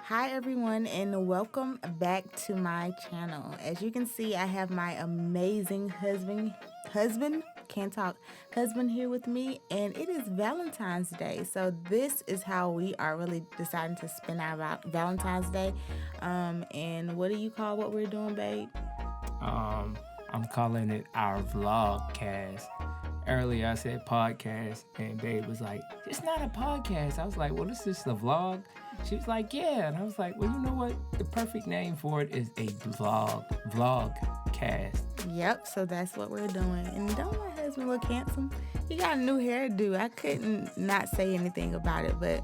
Hi everyone and welcome back to my channel. As you can see, I have my amazing husband, can't talk, husband here with me, and it is Valentine's Day. So this is how we are really deciding to spend our Valentine's Day. And what do you call what we're doing, babe? Um, I'm calling it our vlogcast. Earlier I said podcast, and Babe was like, "It's not a podcast." I was like, "Well, this is a vlog." She was like, "Yeah," and I was like, "Well, you know what? The perfect name for it is a vlogcast." Yep, so that's what we're doing. And don't my husband look handsome? He got a new hairdo. I couldn't not say anything about it, but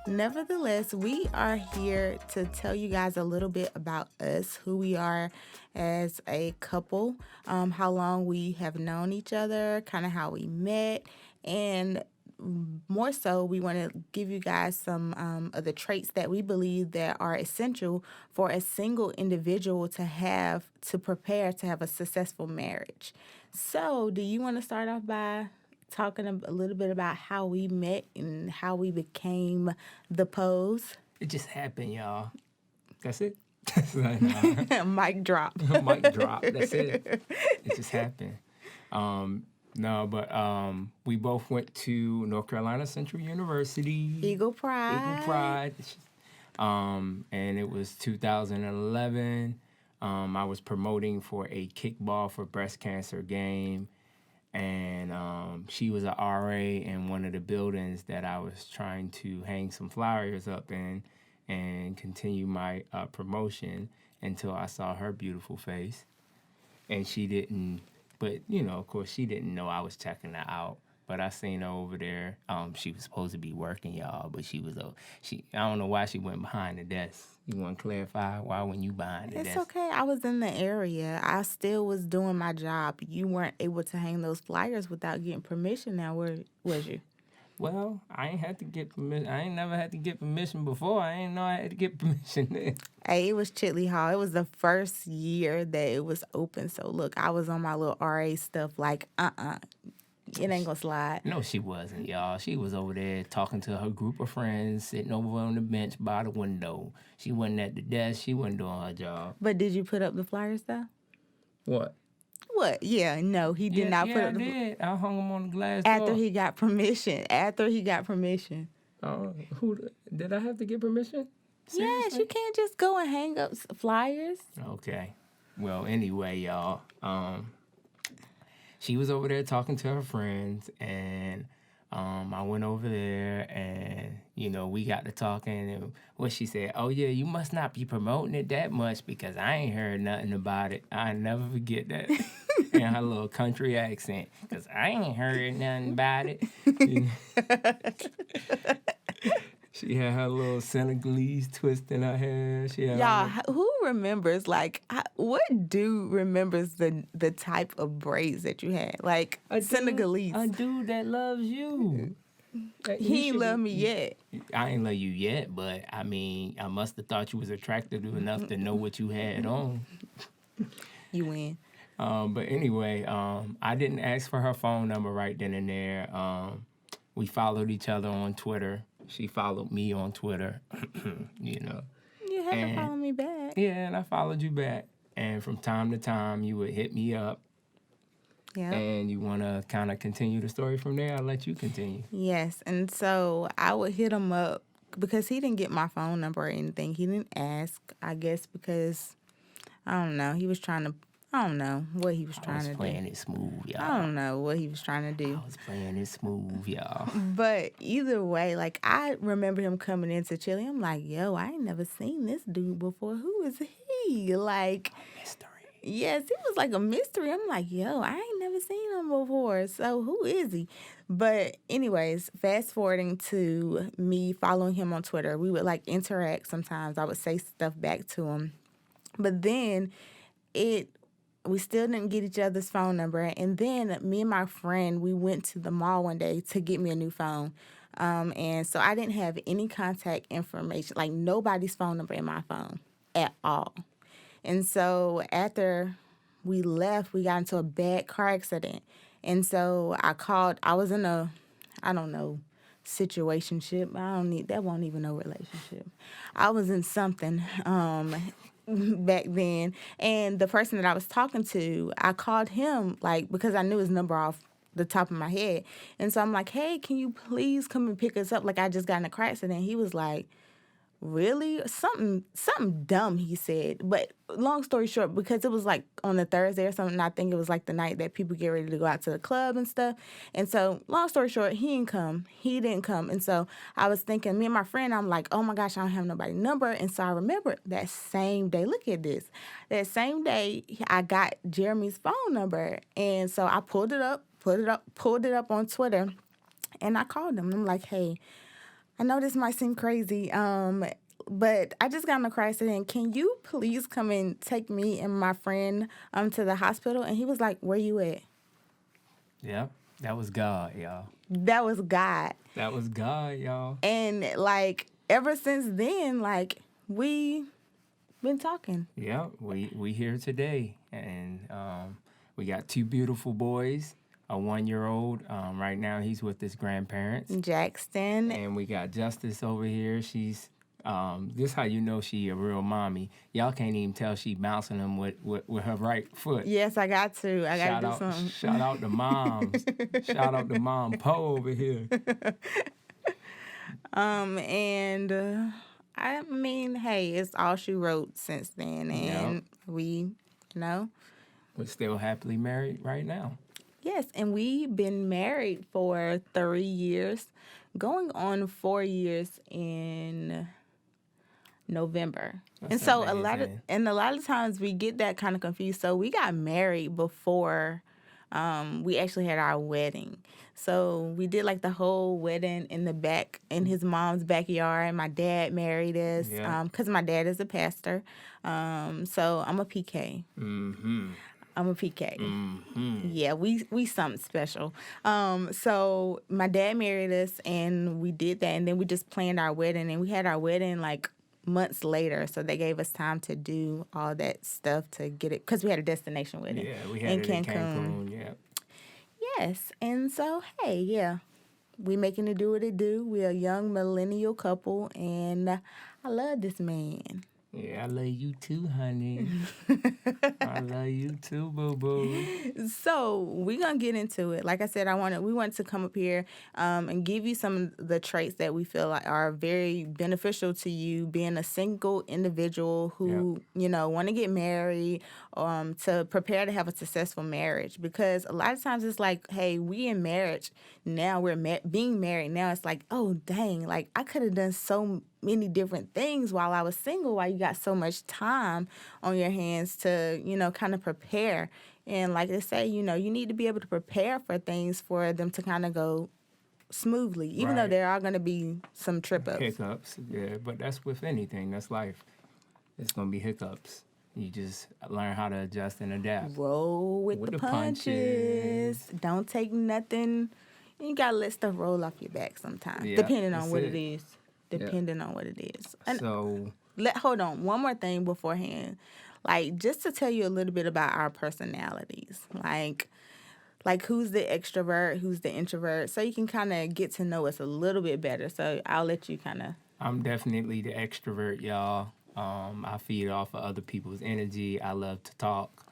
nevertheless, we are here to tell you guys a little bit about us, who we are as a couple, how long we have known each other, kind of how we met, and more so, we want to give you guys some of the traits that we believe that are essential for a single individual to have to prepare to have a successful marriage. So, do you want to start off by talking a little bit about how we met and how we became the Pows? It just happened, y'all. That's it. Nah. Mic drop. Mic drop. That's it. It just happened. No, but we both went to North Carolina Central University. Eagle Pride. Eagle Pride. And it was 2011. I was promoting for a kickball for breast cancer game. And she was an RA in one of the buildings that I was trying to hang some flyers up in and continue my promotion until I saw her beautiful face. And she didn't, but, of course, she didn't know I was checking her out. But I seen her over there. She was supposed to be working, y'all, but I don't know why she went behind the desk. You want to clarify why when you behind the It's desk? okay. I was in the area. I still was doing my job. You weren't able to hang those flyers without getting permission. Now, where was you? Well, I ain't had to get permission. I ain't never had to get permission before. I ain't know I had to get permission then. Hey, it was Chitley Hall. It was the first year that it was open. So, look, I was on my little RA stuff like, it ain't gonna slide. No, she wasn't, y'all. She was over there talking to her group of friends, sitting over on the bench by the window. She wasn't at the desk. She wasn't doing her job. But did you put up the flyers, though? What? What? Yeah, no, he did not put up I the did. I hung them on the glass After door. he got permission. Did I have to get permission? Seriously? Yes, you can't just go and hang up flyers. Okay. Well, anyway, y'all. She was over there talking to her friends, and I went over there, and we got to talking, and what she said, "Oh yeah, you must not be promoting it that much because I ain't heard nothing about it." I never forget that. And her little country accent, because I ain't heard nothing about it. She had her little Senegalese twist in her hair. Y'all, who remembers, what dude remembers the type of braids that you had? Like, Senegalese. A dude that loves you. He ain't love me yet. I ain't love you yet, but, I must have thought you was attractive enough to know what you had on. You win. But anyway, I didn't ask for her phone number right then and there. We followed each other on Twitter. She followed me on Twitter, You had to follow me back. Yeah, and I followed you back. And from time to time, you would hit me up. Yeah. And you want to kind of continue the story from there? I'll let you continue. Yes, and so I would hit him up because he didn't get my phone number or anything. He didn't ask, I guess, because, I don't know, he was trying to, I don't know what he was trying to do. I was playing it smooth, y'all. I don't know what he was trying to do. I was playing it smooth, y'all. But either way, I remember him coming into Chile. I'm like, yo, I ain't never seen this dude before. Who is he? Mystery. Yes, he was like a mystery. I'm like, yo, I ain't never seen him before. So who is he? But anyways, fast forwarding to me following him on Twitter, we would interact sometimes. I would say stuff back to him. But then we still didn't get each other's phone number. And then me and my friend, we went to the mall one day to get me a new phone. And so I didn't have any contact information, nobody's phone number in my phone at all. And so after we left, we got into a bad car accident. And so I was in a, I don't know, situationship. I don't need that. Won't even know relationship. I was in something back then, and the person that I was talking to, I called him like because I knew his number off the top of my head, and so I'm like, "Hey, can you please come and pick us up?" Like I just got in a car accident. He was like, really something dumb he said, but long story short, because it was like on a Thursday or something, I think it was like the night that people get ready to go out to the club and stuff. And so long story short, he didn't come. And so I was thinking, me and my friend, I'm like, oh my gosh, I don't have nobody's number. And so I remember that same day, look at this, that same day I got Jeremy's phone number. And so I pulled it up on Twitter, and I called him. I'm like, hey, I know this might seem crazy, but I just got in a car accident. Can you please come and take me and my friend to the hospital? And he was like, where you at? Yep. That was God, y'all. That was God. That was God, y'all. And, like, ever since then, like, we been talking. Yeah, we here today, and we got two beautiful boys, a 1-year-old. Right now, he's with his grandparents, Jackson. and we got Justice over here. She's this how you know she a real mommy. Y'all can't even tell she bouncing him with her right foot. Yes, I got to. I got to do something. Shout out to moms. Shout out to Mom Powe over here. And I mean, hey, it's all she wrote since then, and we, we're still happily married right now. Yes, and we've been married for 3 years, going on 4 years in November. That's and so amazing. a lot of times we get that kind of confused. So we got married before we actually had our wedding. So we did like the whole wedding in his mom's backyard. My dad married us because my dad is a pastor. So I'm a PK. Mm-hmm. I'm a PK. Mm-hmm. Yeah, we something special. So my dad married us, and we did that, and then we just planned our wedding, and we had our wedding like months later. So they gave us time to do all that stuff to get it, because we had a destination wedding. Yeah, we had it in Cancun. Yeah. Yes, and so hey, yeah, we making it do what it do. We're a young millennial couple, and I love this man. Yeah, I love you too, honey. I love you too, boo-boo. So we're gonna get into it. Like I said, we want to come up here and give you some of the traits that we feel like are very beneficial to you being a single individual who want to get married, to prepare to have a successful marriage. Because a lot of times it's like, hey, we in marriage now, we're being married now. It's like, oh dang, like I could have done so many different things while I was single, while you got so much time on your hands to, kind of prepare. And like they say, you need to be able to prepare for things for them to kind of go smoothly, even though there are going to be some trip-ups. Hiccups, yeah, but that's with anything. That's life. It's going to be hiccups. You just learn how to adjust and adapt. Roll with the punches. Don't take nothing. You got to let stuff roll off your back sometimes, depending on what it is. Depending on what it is. And so hold on, one more thing beforehand. Like, just to tell you a little bit about our personalities. Like who's the extrovert, who's the introvert, so you can kind of get to know us a little bit better. So I'll let you kind of... I'm definitely the extrovert, y'all. I feed off of other people's energy. I love to talk.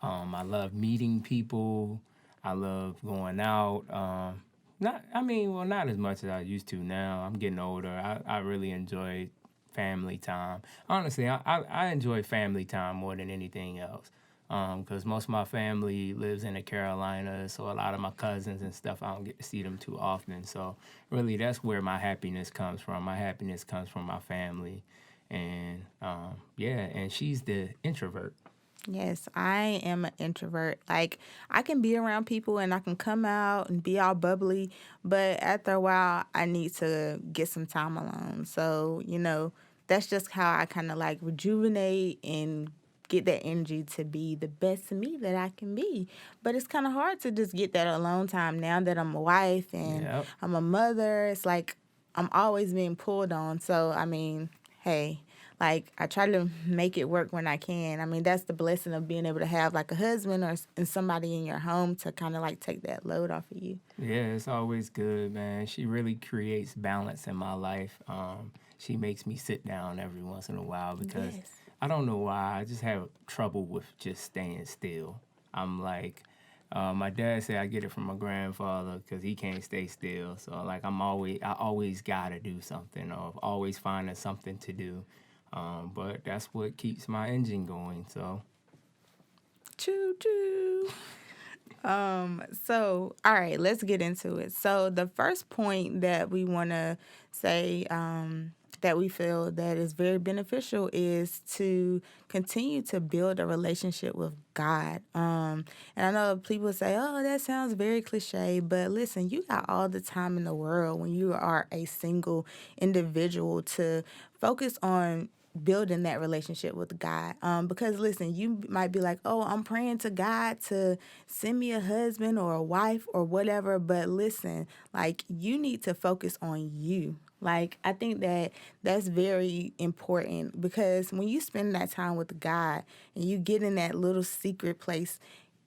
I love meeting people. I love going out. Not as much as I used to now. I'm getting older. I really enjoy family time. Honestly, I enjoy family time more than anything else. Because most of my family lives in the Carolinas, so a lot of my cousins and stuff, I don't get to see them too often. So really, that's where my happiness comes from. My happiness comes from my family. And, and she's the introvert. Yes, I am an introvert. Like, I can be around people and I can come out and be all bubbly, but after a while, I need to get some time alone. So, that's just how I kind of like rejuvenate and get that energy to be the best me that I can be. But it's kind of hard to just get that alone time now that I'm a wife and I'm a mother. It's like I'm always being pulled on. So, I mean, hey, Like, I try to make it work when I can. I mean, that's the blessing of being able to have like a husband or and somebody in your home to kind of like take that load off of you. Yeah, it's always good, man. She really creates balance in my life. She makes me sit down every once in a while because Yes. I don't know why. I just have trouble with just staying still. I'm like, my dad said I get it from my grandfather because he can't stay still. So like I always gotta do something or always finding something to do. But that's what keeps my engine going. So Choo choo. So, all right, let's get into it. So, the first point that we want to say that we feel that is very beneficial is to continue to build a relationship with God. And I know people say, oh, that sounds very cliche, but listen, you got all the time in the world when you are a single individual to focus on building that relationship with God. Because listen, you might be like, oh, I'm praying to God to send me a husband or a wife or whatever. But listen, like, you need to focus on you. Like, I think that that's very important because when you spend that time with God and you get in that little secret place,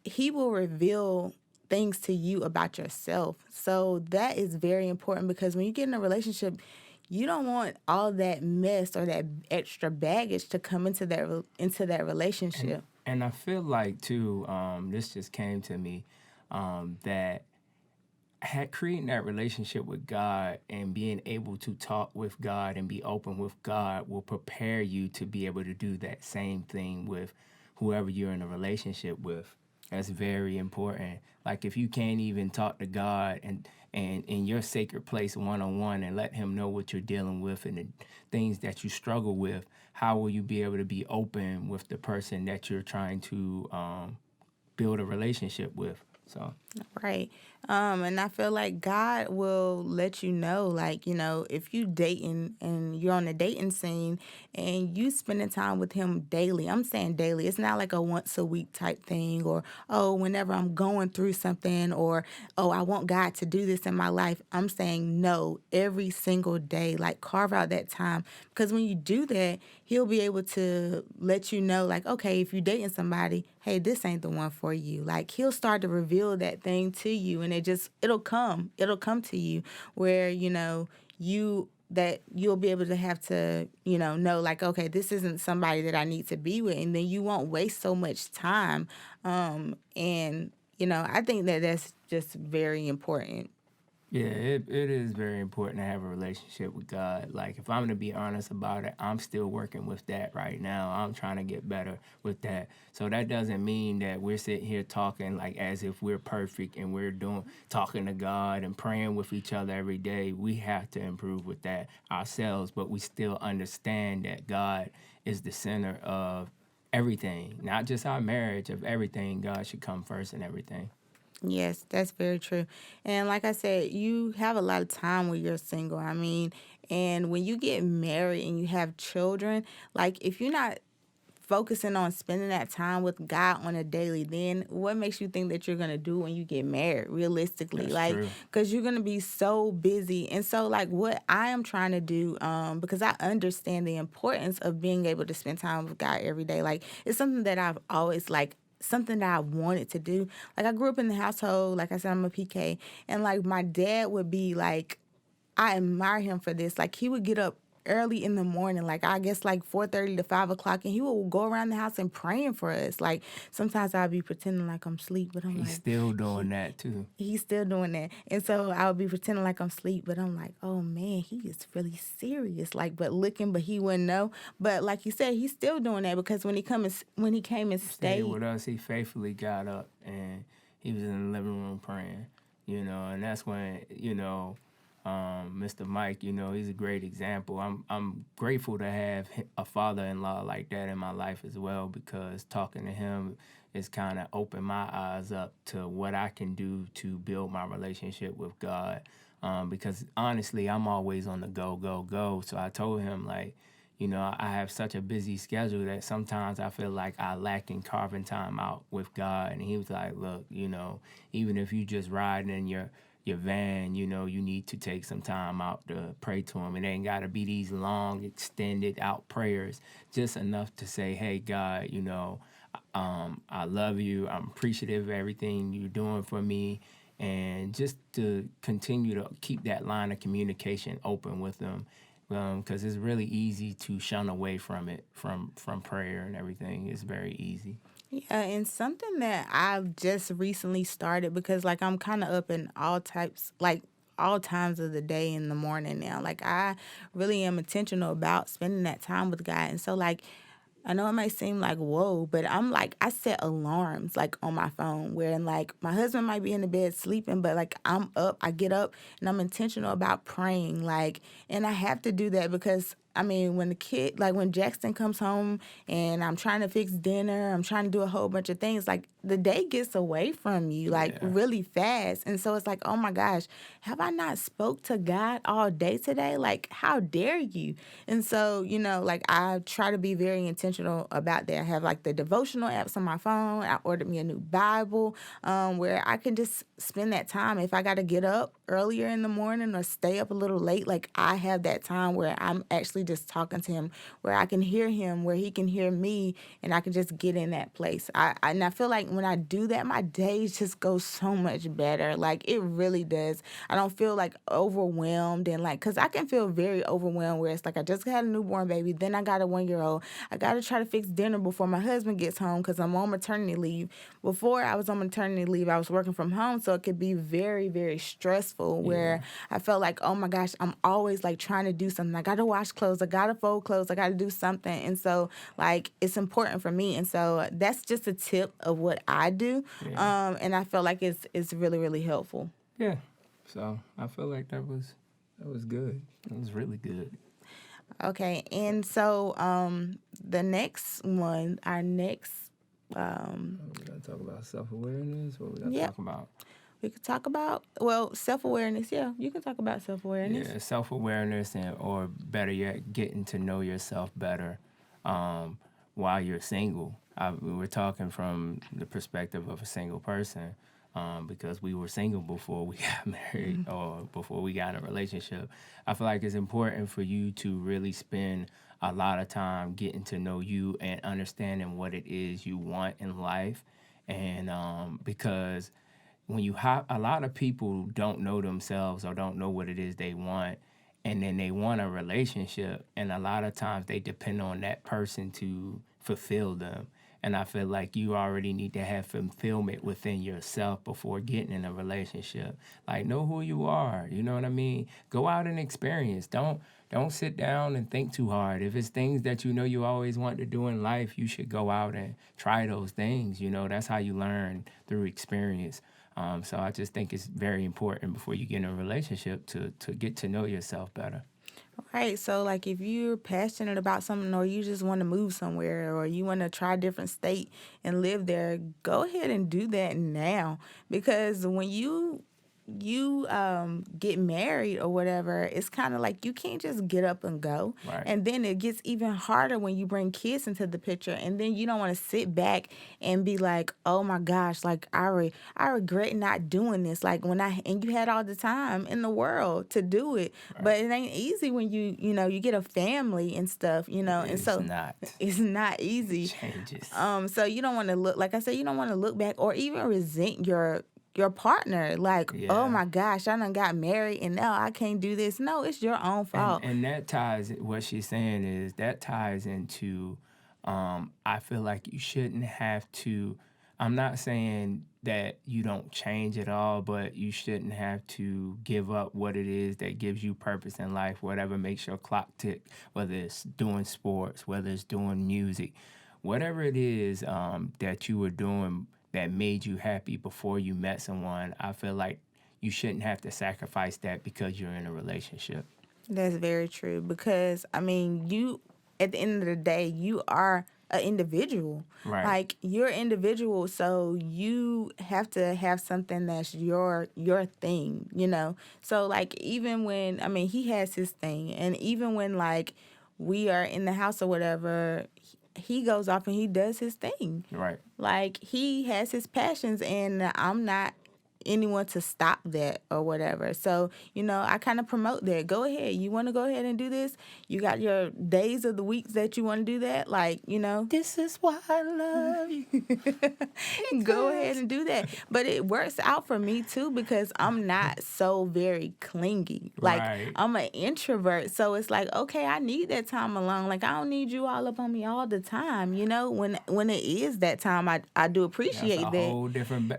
He will reveal things to you about yourself. So that is very important because when you get in a relationship, you don't want all that mess or that extra baggage to come into that and relationship. and I feel like too, this just came to me, that creating that relationship with God and being able to talk with God and be open with God will prepare you to be able to do that same thing with whoever you're in a relationship with. That's very important. Like if you can't even talk to God and in your sacred place one on one and let him know what you're dealing with and the things that you struggle with, how will you be able to be open with the person that you're trying to build a relationship with? So Right. And I feel like God will let you know, like, if you dating and you're on the dating scene and you spending time with him daily. I'm saying daily. It's not like a once a week type thing or, oh, whenever I'm going through something or, oh, I want God to do this in my life. I'm saying no, every single day. Like, carve out that time. Because when you do that, he'll be able to let you know, like, okay, if you're dating somebody, hey, this ain't the one for you. Like, he'll start to reveal that thing to you, and it'll come to you where you'll be able to have to know, like, okay, this isn't somebody that I need to be with, and then you won't waste so much time. And I think that that's just very important. yeah, it is very important to have a relationship with God. Like, if I'm going to be honest about it, I'm still working with that right now. I'm trying to get better with that. So that doesn't mean that we're sitting here talking like as if we're perfect and we're talking to God and praying with each other every day. We have to improve with that ourselves, but we still understand that God is the center of everything, not just our marriage, of everything. God should come first in everything. Yes, that's very true. And like I said, you have a lot of time when you're single. I mean, and when you get married and you have children, like, if you're not focusing on spending that time with God on a daily, then what makes you think that you're going to do when you get married, realistically? That's Like, true. because you're going to be so busy. And so, like, what I am trying to do, because I understand the importance of being able to spend time with God every day. Like, it's something that I've always, like, something that I wanted to do. Like, I grew up in the household, like I said, I'm a PK, and like my dad would be like, I admire him for this. Like, he would get up early in the morning, like I guess like 4:30 to 5 o'clock, and he would go around the house and praying for us. Like, sometimes I'll be pretending like I'm asleep, but I'm He's like, still doing he that too. he's still doing that. And so I'll be pretending like I'm asleep, but I'm like, oh man, he is really serious. Like, but looking, but he wouldn't know. But like you said, he's still doing that because when he came and Stayed stayed. with us, he faithfully got up and he was in the living room praying, and that's when, Mr. Mike, he's a great example. I'm grateful to have a father-in-law like that in my life as well because talking to him is kind of opened my eyes up to what I can do to build my relationship with God. Because honestly, I'm always on the go, go, go. So I told him, like, I have such a busy schedule that sometimes I feel like I lack in carving time out with God. And he was like, look, even if you just riding in your van, you know, you need to take some time out to pray to him. It ain't got to be these long, extended out prayers, just enough to say, hey, God, you know, I love you. I'm appreciative of everything you're doing for me. And just to continue to keep that line of communication open with them, because it's really easy to shun away from it, from prayer and everything. It's very easy. Yeah, and something that I've just recently started because like I'm kind of up in all types like all times of the day in the morning now. Like I really am intentional about spending that time with God. And so like I know it might seem like whoa, but I'm like I set alarms like on my phone where like my husband might be in the bed sleeping, but like I'm up, I get up and I'm intentional about praying. Like and I have to do that because I mean, when the kid, like when Jackson comes home and I'm trying to fix dinner, I'm trying to do a whole bunch of things, like the day gets away from you, like Yeah. really fast. And so it's like, oh my gosh, have I not spoke to God all day today? Like, how dare you? And so, you know, like I try to be very intentional about that. I have like the devotional apps on my phone. I ordered me a new Bible where I can just spend that time. If I got to get up earlier in the morning or stay up a little late, like I have that time where I'm actually just talking to him, where I can hear him, where he can hear me, and I can just get in that place. And I feel like when I do that, my days just go so much better. Like it really does. I don't feel like overwhelmed and like, cause I can feel very overwhelmed where it's like I just had a newborn baby, then I got a 1 year old. I got to try to fix dinner before my husband gets home because I'm on maternity leave. Before I was on maternity leave, I was working from home, so it could be very, very stressful where Yeah. I felt like, oh my gosh, I'm always like trying to do something. I got to wash clothes, I got to fold clothes, I got to do something. And so, like, it's important for me. And so, that's just a tip of what I do. Yeah. And I feel like it's really, really helpful. Yeah. So I feel like that was good. That was really good. Okay. And so, the next one, our next, We gotta talk about self-awareness. What we gotta yep, talk about? we could talk about, well, self awareness. Yeah, you can talk about self awareness. Yeah, self-awareness, and or better yet, getting to know yourself better while you're single. We're talking from the perspective of a single person because we were single before we got married or before we got in a relationship. I feel like it's important for you to really spend a lot of time getting to know you and understanding what it is you want in life. And because when you have a lot of people don't know themselves or don't know what it is they want, and then they want a relationship, and a lot of times they depend on that person to fulfill them. And I feel like you already need to have fulfillment within yourself before getting in a relationship. Like, know who you are. You know what I mean? Go out and experience. Don't sit down and think too hard. If it's things that you know you always want to do in life, you should go out and try those things. You know, that's how you learn through experience. So I just think it's very important before you get in a relationship to get to know yourself better. Right. So, like, if you're passionate about something or you just want to move somewhere or you want to try a different state and live there, go ahead and do that now. Because when you get married or whatever, it's kind of like you can't just get up and go. Right. And then it gets even harder when you bring kids into the picture. And then you don't want to sit back and be like, oh my gosh, like I regret not doing this. Like and you had all the time in the world to do it. Right. But it ain't easy when you get a family and stuff, and It's so not. it's not easy. Changes. So you don't want to look, like I said, you don't want to look back or even resent your partner. Like, oh Yeah. my gosh, I done got married and now I can't do this. No, it's your own fault. And that ties, what she's saying is that ties into, I feel like you shouldn't have to, I'm not saying that you don't change at all, but you shouldn't have to give up what it is that gives you purpose in life, whatever makes your clock tick, whether it's doing sports, whether it's doing music, whatever it is that you were doing that made you happy before you met someone. I feel like you shouldn't have to sacrifice that because you're in a relationship. That's very true because I mean, you at the end of the day, you are an individual. Right. Like you're an individual, so you have to have something that's your thing. So like even when I mean, he has his thing, and even when like we are in the house or whatever, he goes off and he does his thing. Right. Like he has his passions, and I'm not anyone to stop that or whatever. So, I kind of promote that. Go ahead. You want to go ahead and do this? You got your days of the weeks that you want to do that? This is why I love you. Go ahead and do that. But it works out for me too because I'm not so very clingy. Right. I'm an introvert. So it's like, okay, I need that time alone. Like, I don't need you all up on me all the time. When it is that time, I do appreciate That's a that. whole different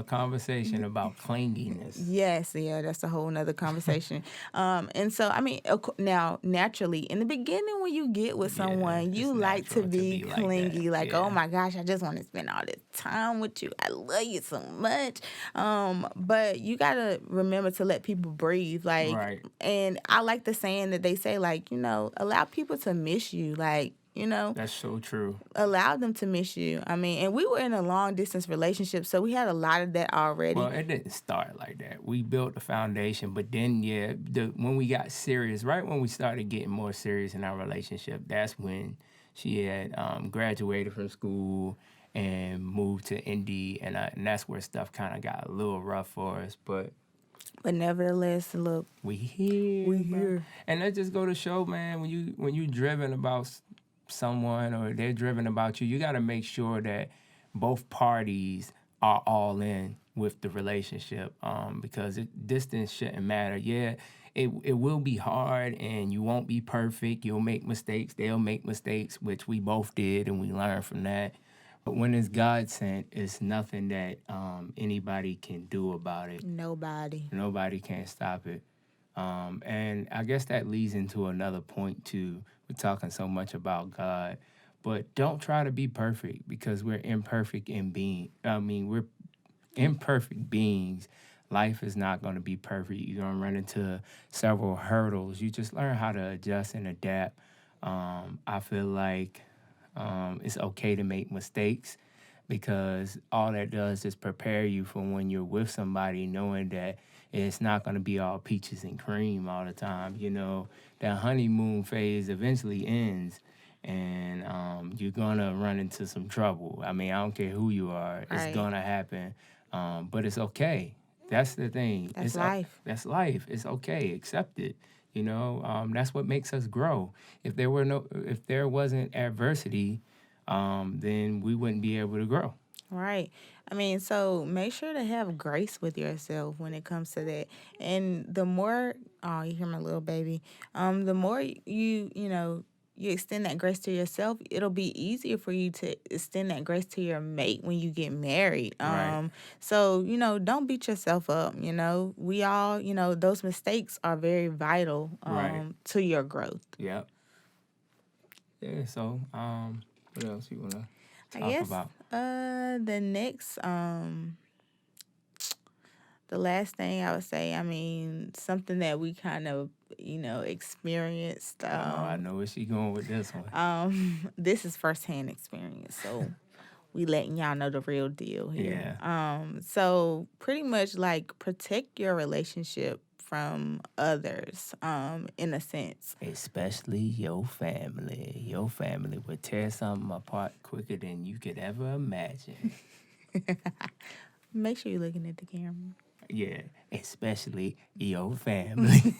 conversation about clinginess. Yes, yeah, that's a whole nother conversation. And so, I mean, now, naturally, in the beginning when you get with someone, it's you like to natural to be be like clingy, that. oh my gosh, I just want to spend all this time with you. I love you so much. But you gotta remember to let people breathe. Right. And I like the saying that they say, allow people to miss you. That's so true. Allow them to miss you. I mean, and we were in a long distance relationship, so we had a lot of that already. Well, it didn't start like that. We built the foundation, but then, when we got serious, right when we started getting more serious in our relationship, that's when she had graduated from school and moved to Indy, and that's where stuff kind of got a little rough for us. But nevertheless, look, we here. we bro. here. And that just go to show, man, when you driven about someone or they're driven about you, you got to make sure that both parties are all in with the relationship, because distance shouldn't matter. Yeah, it will be hard and you won't be perfect. You'll make mistakes. They'll make mistakes, which we both did, and we learned from that. But when it's God sent, it's nothing that anybody can do about it. Nobody can stop it. And I guess that leads into another point too. We're talking so much about God, but don't try to be perfect because we're imperfect in being. We're imperfect beings. Life is not going to be perfect. You're going to run into several hurdles. You just learn how to adjust and adapt. I feel like it's okay to make mistakes because all that does is prepare you for when you're with somebody, knowing that it's not going to be all peaches and cream all the time. That honeymoon phase eventually ends, and you're going to run into some trouble. I mean, I don't care who you are. It's going to happen, but it's okay. That's the thing. That's life. That's life. It's okay. Accept it. That's what makes us grow. If there wasn't adversity, then we wouldn't be able to grow. Right. I mean, so make sure to have grace with yourself when it comes to that. And the more, oh, you hear my little baby. The more you extend that grace to yourself, it'll be easier for you to extend that grace to your mate when you get married. Right. So, don't beat yourself up. We all, those mistakes are very vital Right. to your growth. Yep. Yeah, so what else you want to I guess about? the next the last thing I would say, I mean, something that we kind of, experienced. I know where she going with this one. This is firsthand experience, so we letting y'all know the real deal here. Yeah. So pretty much protect your relationship from others, in a sense. Especially your family. Your family would tear something apart quicker than you could ever imagine. Make sure you're looking at the camera. Yeah, especially your family.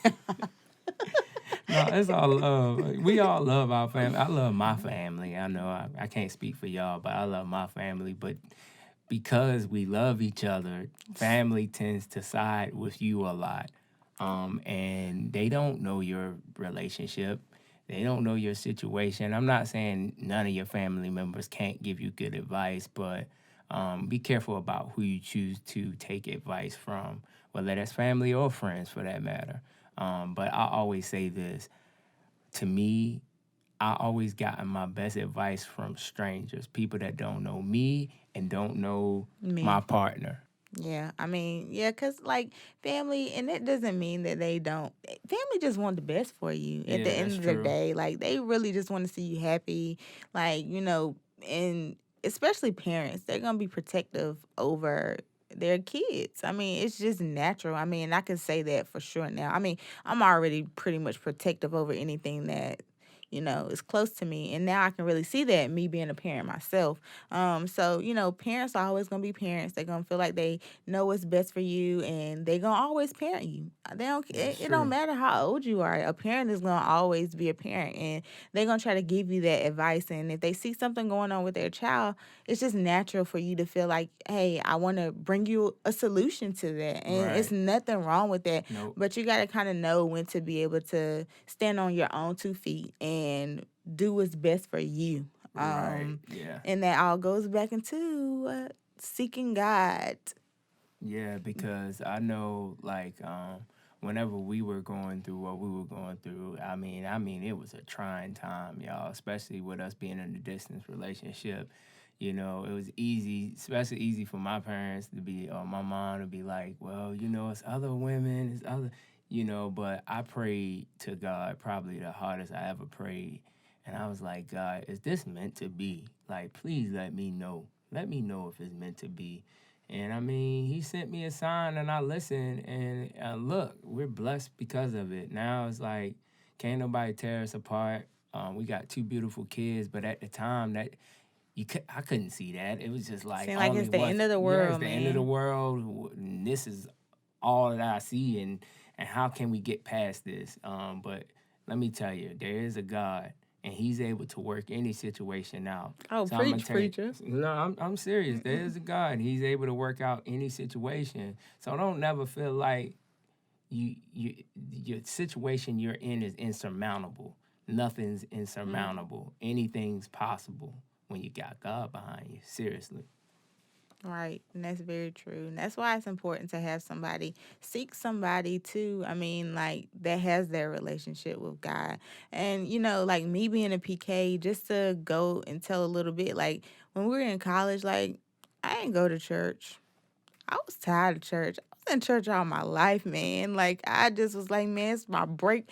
No, it's all love. We all love our family. I love my family. I know I can't speak for y'all, but I love my family. But because we love each other, family tends to side with you a lot. And they don't know your relationship. They don't know your situation. I'm not saying none of your family members can't give you good advice, but be careful about who you choose to take advice from, whether that's family or friends for that matter. But I always say this. To me, I always gotten my best advice from strangers, people that don't know me and don't know my partner. Yeah, I mean, yeah, because family, and it doesn't mean that they don't. Family just want the best for you at the end of the day. They really just want to see you happy. And especially parents, they're going to be protective over their kids. I mean, it's just natural. I mean, I can say that for sure now. I mean, I'm already pretty much protective over anything that, is close to me. And now I can really see that, me being a parent myself. So, parents are always going to be parents. They're going to feel like they know what's best for you, and they're going to always parent you. They don't, That's it don't true. matter how old you are. A parent is going to always be a parent, and they're going to try to give you that advice. And if they see something going on with their child, it's just natural for you to feel like, hey, I want to bring you a solution to that. And it's Right. nothing wrong with that. Nope. But you got to kind of know when to be able to stand on your own 2 feet and do what's best for you. Right. Yeah. And that all goes back into seeking God. Yeah, because I know, like, whenever we were going through what we were going through, I mean, it was a trying time, y'all, especially with us being in a distance relationship. It was easy, especially easy for my parents to be, or my mom to be like, well, it's other women, it's other, but I prayed to God, probably the hardest I ever prayed. And I was like, God, is this meant to be? Like, please let me know. Let me know if it's meant to be. And I mean, he sent me a sign and I listened. And look, we're blessed because of it. Now it's like, can't nobody tear us apart. We got two beautiful kids, but at the time I couldn't see that. It was just like Seem like only it's the one. end of the Yeah, it's world, the end of the man. world. And this is all that I see, and how can we get past this? But let me tell you, there is a God, and He's able to work any situation out. Oh, So I'm gonna preach, tell you, preacher. no, I'm serious. There is a God, and He's able to work out any situation. So don't never feel like you your situation you're in is insurmountable. Nothing's insurmountable. Anything's possible when you got God behind you. Seriously. Right, and that's very true. And that's why it's important to have somebody, seek somebody too. I mean, like that has their relationship with God. And like me being a PK, just to go and tell a little bit, like when we were in college, like I didn't go to church. I was tired of church. I was in church all my life, man. Like I just was like, man, it's my break.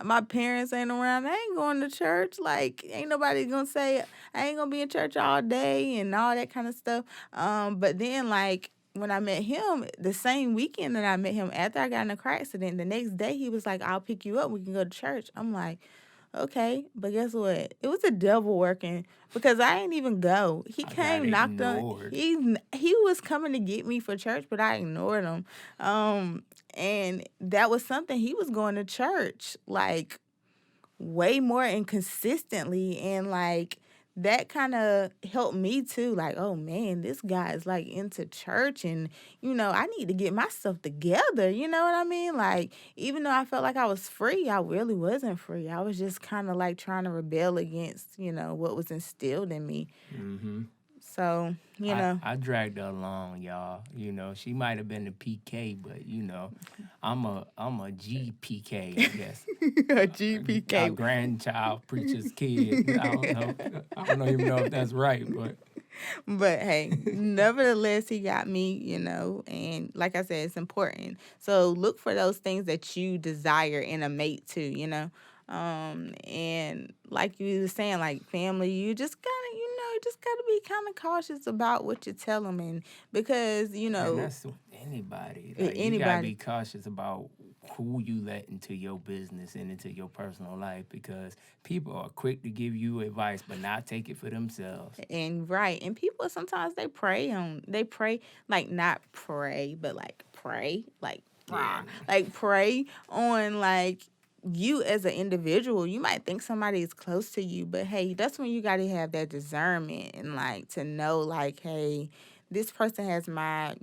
My parents ain't around. I ain't going to church. Like ain't nobody gonna say I ain't gonna be in church all day and all that kind of stuff. But then like when I met him, the same weekend that I met him after I got in a car accident, the next day he was like, I'll pick you up. We can go to church. I'm like, okay, but guess what? It was the devil working because I ain't even go. He I got came, knocked on. ignored. He was coming to get me for church, but I ignored him. Um, and that was something he was going to church like way more and consistently, and like that kind of helped me too, like, oh man, this guy is like into church, and I need to get myself together, you know what I mean? Like even though I felt like I was free, I really wasn't free. I was just kind of like trying to rebel against what was instilled in me. Hmm. So I dragged her along, y'all. She might have been the PK, but I'm a GPK, I guess. a A GPK. grandchild preacher's kid. I don't know. I don't even know if that's right, but But hey, nevertheless, he got me, and like I said, it's important. So look for those things that you desire in a mate too. And like you were saying, like family, you just gotta, you just gotta be kind of cautious about what you tell them, and because and that's with anybody. Like you gotta anybody. be cautious about who you let into your business and into your personal life because people are quick to give you advice but not take it for themselves. And right, and people sometimes they pray like not pray, but like pray like Yeah. like pray on like you as an individual. You might think somebody is close to you, but hey, that's when you got to have that discernment and like to know like, hey, this person has my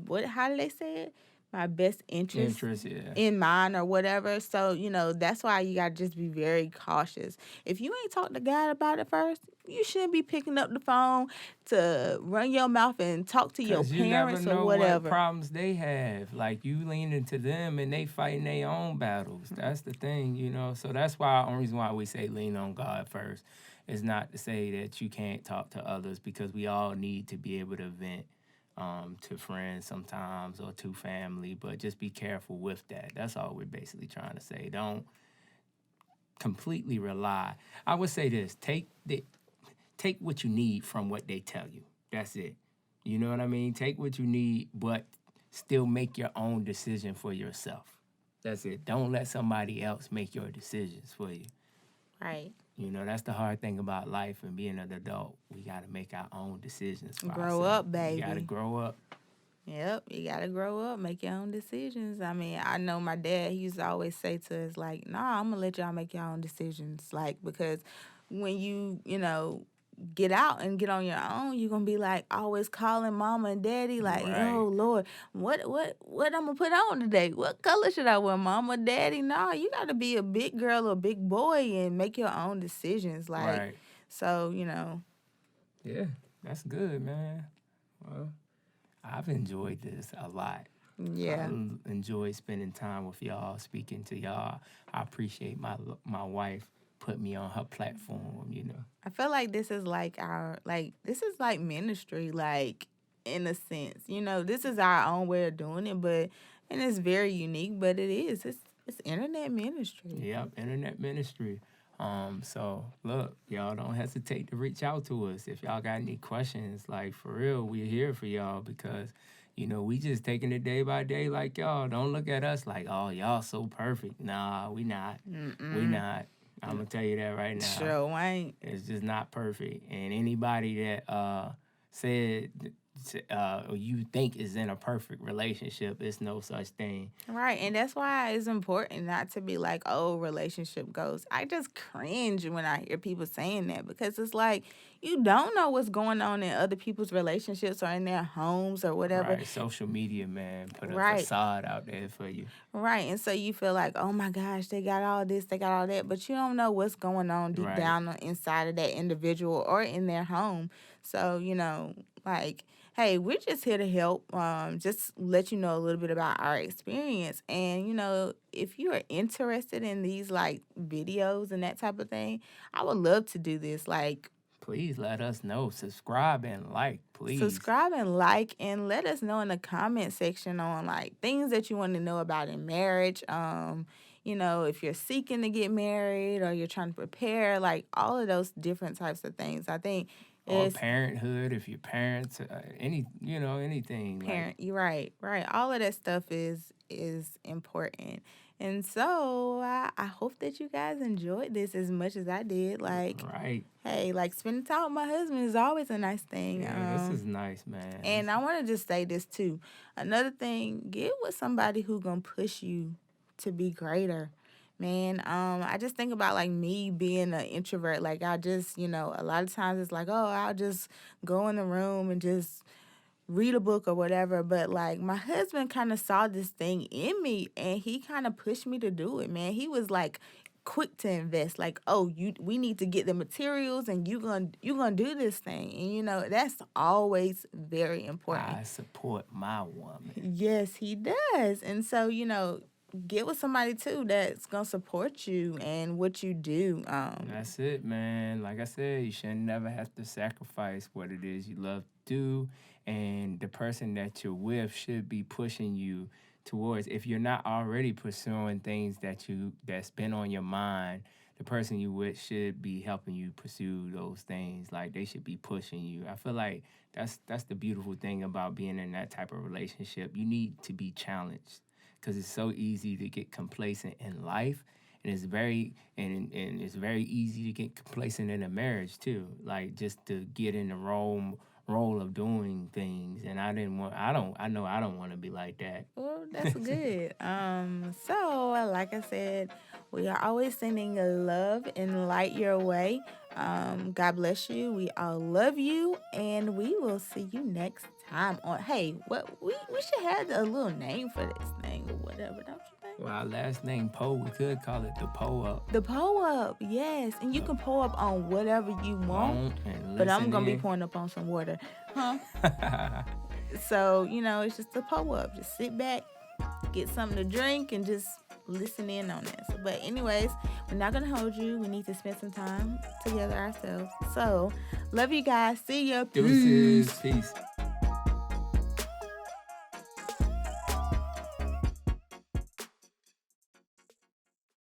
what how do they say it, my best interest Interest, yeah. in mind or whatever. So that's why you gotta just be very cautious. If you ain't talked to God about it first, you shouldn't be picking up the phone to run your mouth and talk to your Cause you never parents or know what whatever. problems they have. Like you lean into them and they fighting their own battles. That's the thing. So that's why only reason why we say lean on God first is not to say that you can't talk to others because we all need to be able to vent to friends sometimes or to family, but just be careful with that. That's all we're basically trying to say. Don't completely rely. I would say this: take what you need from what they tell you. That's it. You know what I mean? Take what you need, but still make your own decision for yourself. That's it. Don't let somebody else make your decisions for you. Right. You know, that's the hard thing about life and being an adult. We got to make our own decisions for Grow ourselves. up, We got to baby. grow up. Yep, you gotta grow up, make your own decisions. I mean, I know my dad, he used to always say to us, like, nah, I'm gonna let y'all make your own decisions. Like, because when you get out and get on your own, you're gonna be like always calling mama and daddy, like, oh Right. Lord, what I'm gonna put on today? What color should I wear, mama, daddy? No, you gotta be a big girl or big boy and make your own decisions. Like, Right. so. Yeah, that's good, man. Well, I've enjoyed this a lot. I Yeah. enjoy spending time with y'all, speaking to y'all. I appreciate my wife put me on her platform, you know. I feel like this is like this is like ministry, like in a sense. This is our own way of doing it, but and it's very unique, but it is. It's internet ministry. Yep, internet ministry. So look, y'all don't hesitate to reach out to us if y'all got any questions. Like for real, we're here for y'all because we just taking it day by day like y'all. Don't look at us like, oh, y'all so perfect. Nah, we not. We not. I'm gonna tell you that right now. Sure ain't. It's just not perfect. And anybody that said you think is in a perfect relationship, it's no such thing. Right, and that's why it's important not to be like, oh, relationship goals. I just cringe when I hear people saying that because it's like you don't know what's going on in other people's relationships or in their homes or whatever. Right, social media, man, put a Right. facade out there for you. Right, and so you feel like, oh my gosh, they got all this, they got all that, but you don't know what's going on deep Right. down inside of that individual or in their home. So, like, hey, we're just here to help, just let you know a little bit about our experience. And, if you are interested in these, like, videos and that type of thing, I would love to do this. Like, Please let us know. Subscribe and like, please. subscribe and like, and let us know in the comment section on like things that you want to know about in marriage. If you're seeking to get married or you're trying to prepare, like all of those different types of things. I think Or it's parenthood, if you're parents, anything. parent. You're right. All of that stuff is important. And so I hope that you guys enjoyed this as much as I did. Like, Right. hey, like spending time with my husband is always a nice thing. Yeah, this is nice, man. And I want to just say this too. Another thing, get with somebody who gonna push you to be greater. Man, I just think about like me being an introvert. Like I just, a lot of times it's like, oh, I'll just go in the room and just read a book or whatever. But like my husband kind of saw this thing in me and he kind of pushed me to do it, man. He was like quick to invest, like, oh, we need to get the materials and you gonna do this thing. And that's always very important. I support my woman. Yes, he does. And so, get with somebody too that's gonna support you and what you do. That's it, man. Like I said, you should never have to sacrifice what it is you love to do. And the person that you're with should be pushing you towards, if you're not already pursuing things that's been on your mind, the person you with should be helping you pursue those things. Like they should be pushing you. I feel like that's the beautiful thing about being in that type of relationship. You need to be challenged because it's so easy to get complacent in life. And it's very easy to get complacent in a marriage too. Like just to get in the role of doing things, and I know I don't want to be like that. Well, that's good. So like I said, we are always sending love and light your way. God bless you. We all love you, and we will see you next time. Hey, what we should have a little name for this thing or whatever, don't you think? Well, our last name Powe, we could call it the Powe Up. The Powe Up, yes, and you can pull up on whatever you want. But I'm gonna be pouring up on some water, huh? So it's just a Powe Up. Just sit back, get something to drink, and just listen in on this. But anyways, we're not gonna hold you. We need to spend some time together ourselves. So, love you guys. See ya. Deuces. Peace.